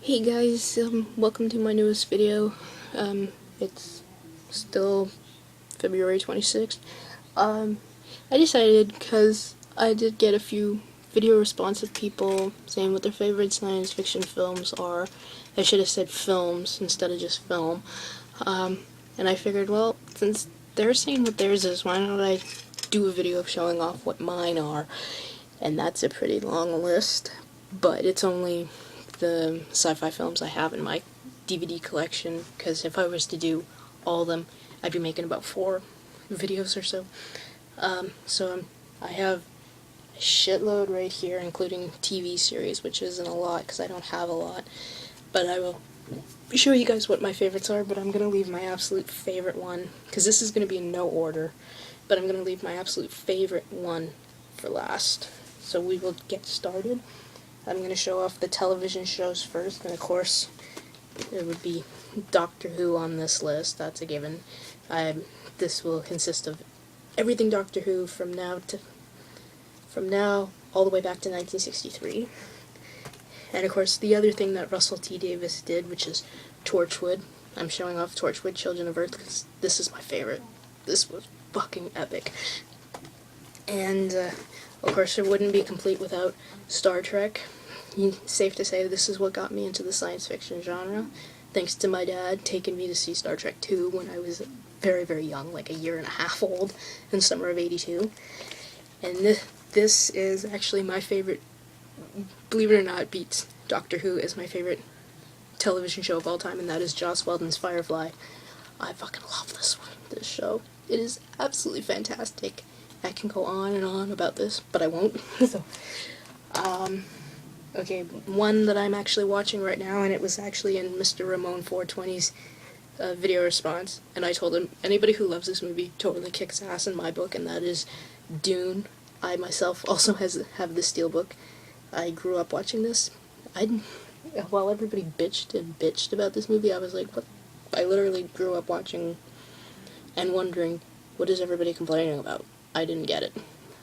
Hey guys, welcome to my newest video. It's still February 26th. I decided, because I did get a few video responsive people saying what their favorite science fiction films are. I should have said films instead of just film. And I figured, well, since they're saying what theirs is, why don't I do a video showing off what mine are? And that's a pretty long list, but it's only the sci-fi films I have in my DVD collection, because if I was to do all of them, I'd be making about 4 videos or so. I have a shitload right here, including TV series, which isn't a lot because I don't have a lot, but I will show you guys what my favorites are. But I'm going to leave my absolute favorite one, because this is going to be in no order, but I'm going to leave my absolute favorite one for last. So we will get started. I'm going to show off the television shows first, and of course, it would be Doctor Who on this list. That's a given. This will consist of everything Doctor Who from now all the way back to 1963. And of course, the other thing that Russell T Davies did, which is Torchwood. I'm showing off Torchwood: Children of Earth because this is my favorite. This was fucking epic. And of course, it wouldn't be complete without Star Trek. Safe to say this is what got me into the science fiction genre, thanks to my dad taking me to see Star Trek 2 when I was very, very young, like a year and a half old, in summer of '82. And this is actually my favorite, believe it or not, beats Doctor Who as my favorite television show of all time, and that is Joss Whedon's Firefly. I fucking love this show. It is absolutely fantastic. I can go on and on about this, but I won't. Okay, one that I'm actually watching right now, and it was actually in Mr. Ramon 420's video response, and I told him, anybody who loves this movie totally kicks ass in my book, and that is Dune. I myself also have the Steelbook. I grew up watching this. While everybody bitched about this movie, I was like, what? I literally grew up watching and wondering, what is everybody complaining about? I didn't get it.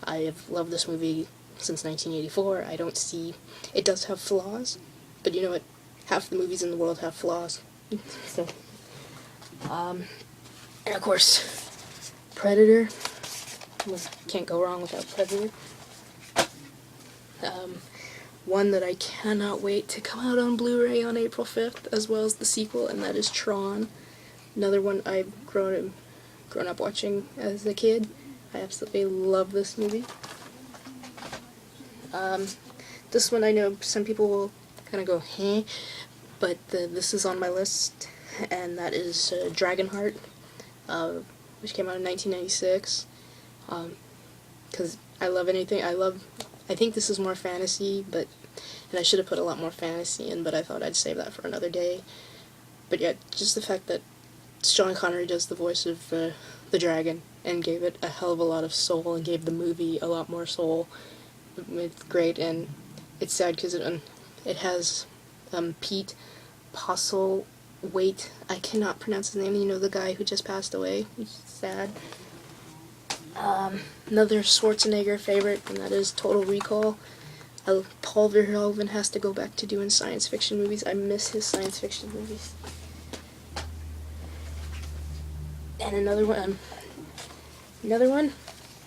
I have loved this movie since 1984. I don't see... It does have flaws, but you know what? Half the movies in the world have flaws. So, and of course, Predator. Can't go wrong without Predator. One that I cannot wait to come out on Blu-ray on April 5th, as well as the sequel, and that is Tron. Another one I've grown up watching as a kid. I absolutely love this movie. This one I know some people will kind of go, hey, but this is on my list, and that is Dragonheart, which came out in 1996. Because I love anything. I think this is more fantasy, and I should have put a lot more fantasy in, but I thought I'd save that for another day. But yeah, just the fact that Sean Connery does the voice of the dragon and gave it a hell of a lot of soul and gave the movie a lot more soul. It's great, and it's sad because it has Pete Postlethwaite. I cannot pronounce his name. You know, the guy who just passed away. It's sad. Another Schwarzenegger favorite, and that is Total Recall. Paul Verhoeven has to go back to doing science fiction movies. I miss his science fiction movies. And another one,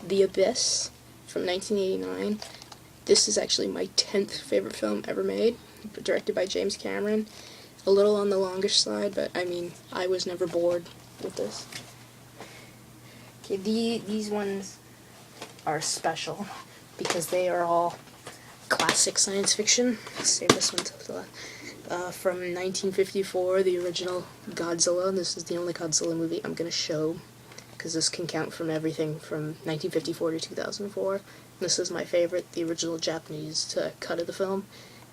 The Abyss from 1989. This is actually my 10th favorite film ever made, directed by James Cameron. A little on the longish side, but I mean, I was never bored with this. Okay, these ones are special because they are all classic science fiction. Save this one to the left. From 1954, the original Godzilla. This is the only Godzilla movie I'm going to show, because this can count from everything from 1954 to 2004. This is my favorite. The original Japanese cut of the film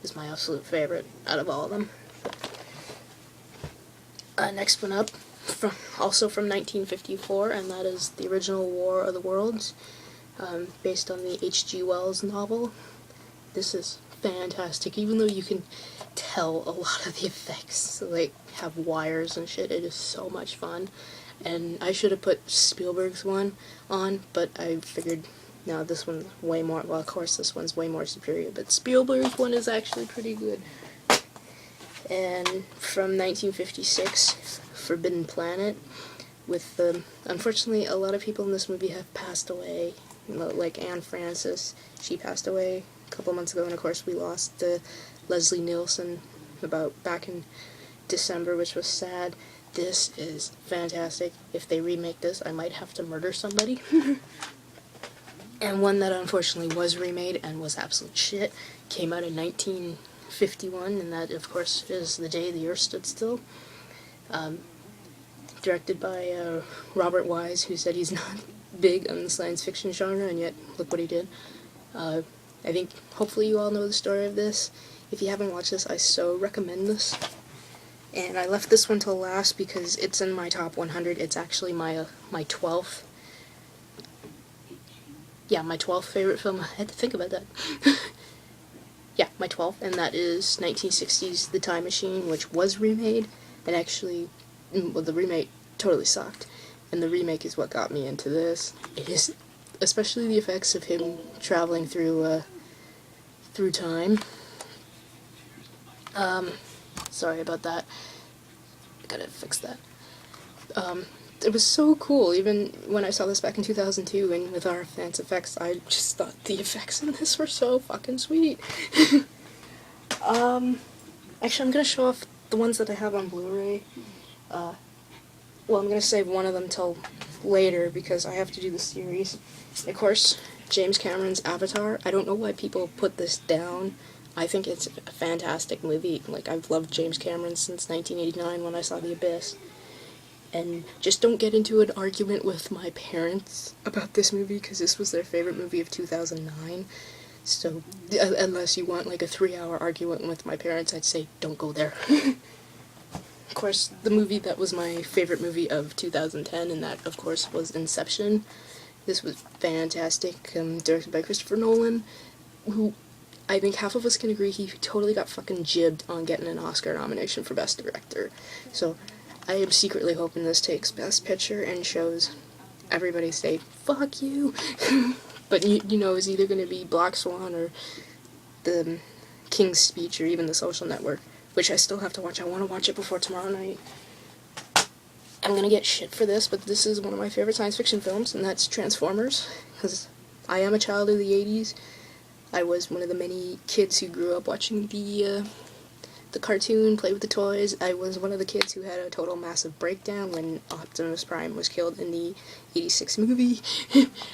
is my absolute favorite out of all of them. Next one up, also from 1954, and that is the original War of the Worlds, based on the H.G. Wells novel. This is fantastic, even though you can tell a lot of the effects, like, have wires and shit. It is so much fun, and I should have put Spielberg's one on, but I figured, no, this one's way more, well, of course this one's way more superior, but Spielberg's one is actually pretty good. and from 1956, Forbidden Planet, with unfortunately a lot of people in this movie have passed away, like Anne Francis, she passed away a couple months ago, and of course we lost Leslie Nielsen back in December, which was sad. This is fantastic. If they remake this, I might have to murder somebody. And one that unfortunately was remade and was absolute shit came out in 1951, and that, of course, is The Day the Earth Stood Still. Directed by Robert Wise, who said he's not big on the science fiction genre, and yet look what he did. I think hopefully you all know the story of this. If you haven't watched this, I so recommend this. And I left this one till last because it's in my top 100. It's actually my 12th. Yeah, my 12th favorite film. I had to think about that. Yeah, my 12th, and that is 1960's The Time Machine, which was remade, and actually, well, the remake totally sucked, and the remake is what got me into this. It is, especially the effects of him traveling through time. Sorry about that. I gotta fix that. It was so cool, even when I saw this back in 2002, and with our advanced effects, I just thought the effects in this were so fucking sweet. Actually, I'm gonna show off the ones that I have on Blu-ray. Well, I'm gonna save one of them till later, because I have to do the series. Of course, James Cameron's Avatar. I don't know why people put this down. I think it's a fantastic movie. Like, I've loved James Cameron since 1989 when I saw The Abyss. And just don't get into an argument with my parents about this movie, because this was their favorite movie of 2009. So, unless you want like a 3-hour argument with my parents, I'd say don't go there. Of course, the movie that was my favorite movie of 2010, and that, of course, was Inception. This was fantastic, directed by Christopher Nolan, who I think half of us can agree he totally got fucking jibbed on getting an Oscar nomination for Best Director. So, I am secretly hoping this takes Best Picture and shows everybody say, fuck you. But you know, it's either going to be Black Swan or The King's Speech or even The Social Network, which I still have to watch. I want to watch it before tomorrow night. I'm going to get shit for this, but this is one of my favorite science fiction films, and that's Transformers, because I am a child of the 80s. I was one of the many kids who grew up watching the cartoon, play with the toys. I was one of the kids who had a total massive breakdown when Optimus Prime was killed in the 86 movie.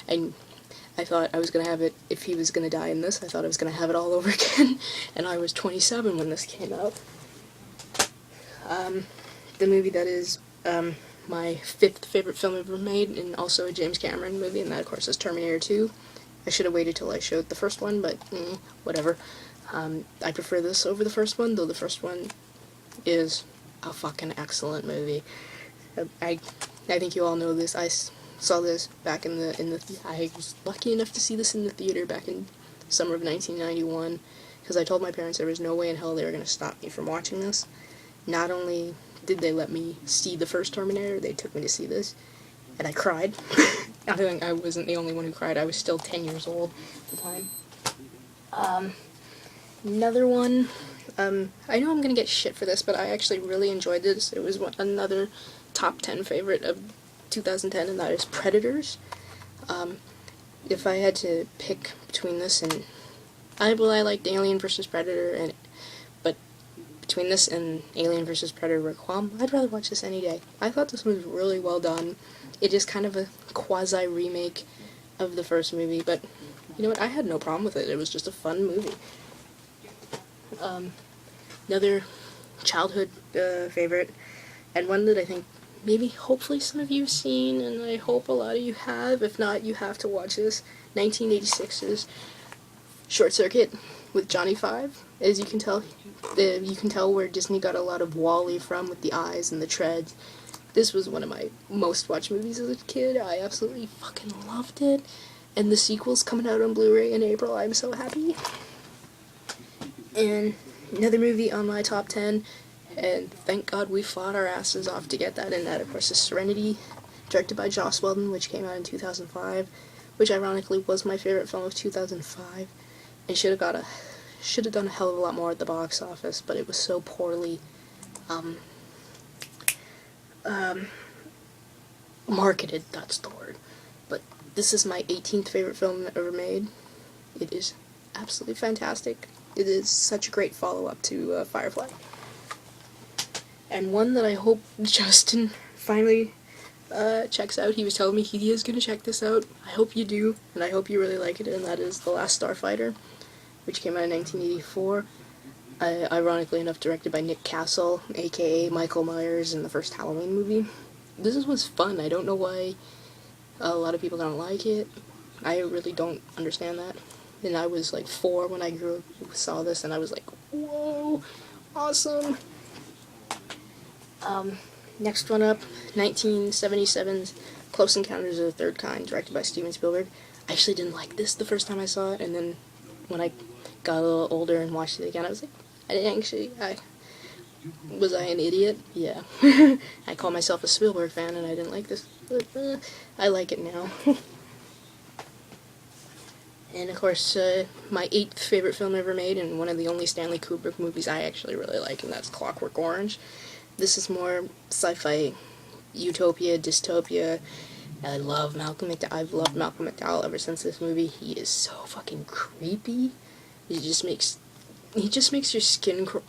And I thought I was going to have it, if he was going to die in this, I thought I was going to have it all over again. And I was 27 when this came out. The movie that is my 5th favorite film ever made, and also a James Cameron movie, and that of course is Terminator 2. I should have waited till I showed the first one, but whatever. I prefer this over the first one, though the first one is a fucking excellent movie. I think you all know this. I saw this back in the I was lucky enough to see this in the theater back in summer of 1991, because I told my parents there was no way in hell they were going to stop me from watching this. Not only did they let me see the first Terminator, they took me to see this, and I cried. I think I wasn't the only one who cried. I was still 10 years old at the time. Another one, I know I'm gonna get shit for this, but I actually really enjoyed this. It was another top 10 favorite of 2010, and that is Predators. If I had to pick between this and, I liked Alien vs. Predator, but between this and Alien vs. Predator Requiem, I'd rather watch this any day. I thought this was really well done. It is kind of a quasi-remake of the first movie, but you know what, I had no problem with it. It was just a fun movie. Another childhood favorite, and one that I think maybe hopefully some of you have seen, and I hope a lot of you have. If not, you have to watch this. 1986's Short Circuit with Johnny Five. As you can tell, where Disney got a lot of Wall-E from, with the eyes and the treads. This was one of my most watched movies as a kid. I absolutely fucking loved it. And the sequel's coming out on Blu-ray in April. I'm so happy. And another movie on my top 10, and thank God we fought our asses off to get that, and that of course is Serenity, directed by Joss Whedon, which came out in 2005, which ironically was my favorite film of 2005, and should have got a should have done a hell of a lot more at the box office, but it was so poorly marketed, that's the word. But this is my 18th favorite film ever made. It is absolutely fantastic. It is such a great follow-up to Firefly. And one that I hope Justin finally checks out. He was telling me he is going to check this out. I hope you do, and I hope you really like it, and that is The Last Starfighter, which came out in 1984. Ironically enough, directed by Nick Castle, aka Michael Myers in the first Halloween movie. This was fun. I don't know why a lot of people don't like it. I really don't understand that. And I was like 4 when I saw this, and I was like, whoa, awesome. Next one up, 1977's Close Encounters of the Third Kind, directed by Steven Spielberg. I actually didn't like this the first time I saw it, and then when I got a little older and watched it again, I was like, was I an idiot? Yeah. I call myself a Spielberg fan, and I didn't like this, but I like it now. And of course, my 8th favorite film ever made, and one of the only Stanley Kubrick movies I actually really like, and that's Clockwork Orange. This is more sci-fi, utopia, dystopia. I've loved Malcolm McDowell ever since this movie. He is so fucking creepy. He just makes your skin crawl.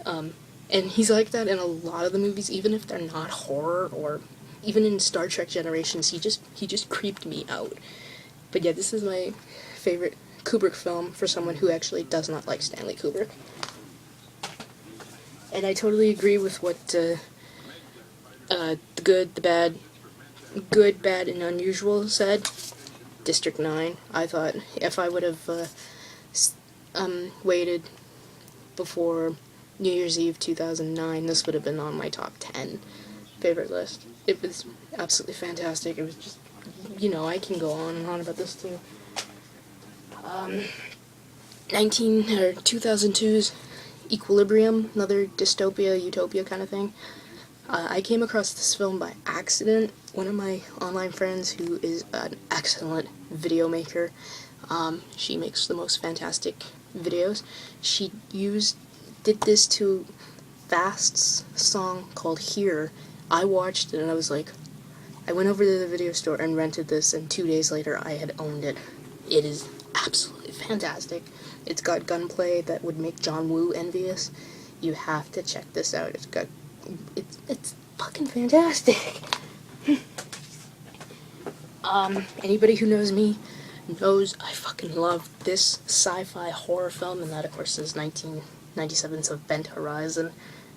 And he's like that in a lot of the movies, even if they're not horror, or even in Star Trek Generations. He just creeped me out. But yeah, this is my favorite Kubrick film for someone who actually does not like Stanley Kubrick. And I totally agree with what the good, bad, and unusual said. District 9. I thought if I would have waited before New Year's Eve 2009, this would have been on my top 10 favorite list. It was absolutely fantastic. It was just, I can go on and on about this too. 2002's Equilibrium, another dystopia, utopia kind of thing. I came across this film by accident. One of my online friends, who is an excellent video maker, she makes the most fantastic videos. She did this to Fast's song called Here. I watched it and I was like, I went over to the video store and rented this, and 2 days later I had owned it. It is absolutely fantastic. It's got gunplay that would make John Woo envious. You have to check this out. It's fucking fantastic. Anybody who knows me knows I fucking love this sci-fi horror film, and that of course is 1997's Event Horizon.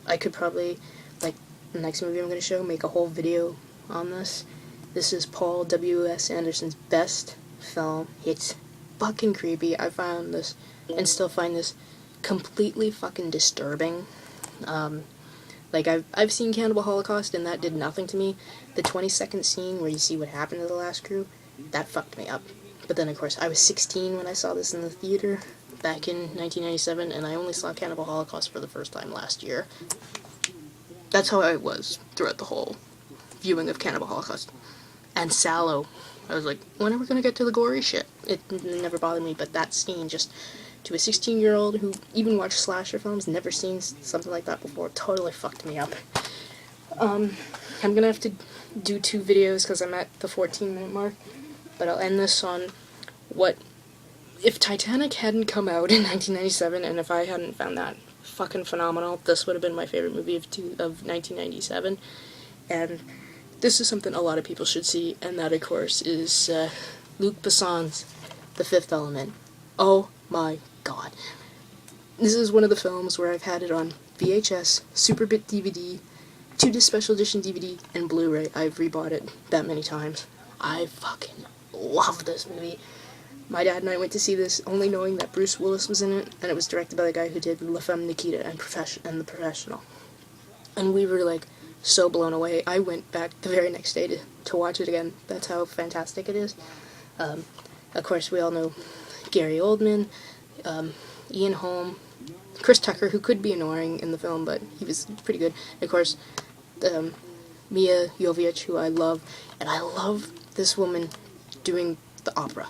I could probably, like the next movie I'm going to show, make a whole video on this. This is Paul W.S. Anderson's best film. It's fucking creepy. I found this, and still find this, completely fucking disturbing. Like, I've seen Cannibal Holocaust, and that did nothing to me. The 20-second scene where you see what happened to the last crew, that fucked me up. But then, of course, I was 16 when I saw this in the theater back in 1997, and I only saw Cannibal Holocaust for the first time last year. That's how I was throughout the whole viewing of Cannibal Holocaust. And Sallow. I was like, when are we gonna get to the gory shit? It never bothered me, but that scene, just to a 16-year-old who even watched slasher films, never seen something like that before, totally fucked me up. I'm gonna have to do 2 videos because I'm at the 14-minute mark, but I'll end this on what if Titanic hadn't come out in 1997, and if I hadn't found that fucking phenomenal, this would have been my favorite movie of 1997. And this is something a lot of people should see, and that, of course, is Luc Besson's The Fifth Element. Oh my god. This is one of the films where I've had it on VHS, Superbit DVD, 2 Special Edition DVD, and Blu-ray. I've rebought it that many times. I fucking love this movie. My dad and I went to see this only knowing that Bruce Willis was in it, and it was directed by the guy who did La Femme Nikita and The Professional. And we were, like, so blown away. I went back the very next day to watch it again. That's how fantastic it is. Of course, we all know Gary Oldman, Ian Holm, Chris Tucker, who could be annoying in the film, but he was pretty good. And of course, Mia Jovovich, who I love, and I love this woman doing the opera.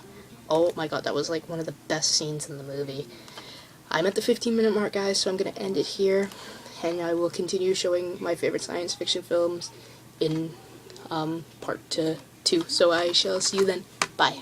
Oh my god, that was like one of the best scenes in the movie. I'm at the 15-minute mark, guys, so I'm going to end it here, and I will continue showing my favorite science fiction films in part 2. So I shall see you then. Bye.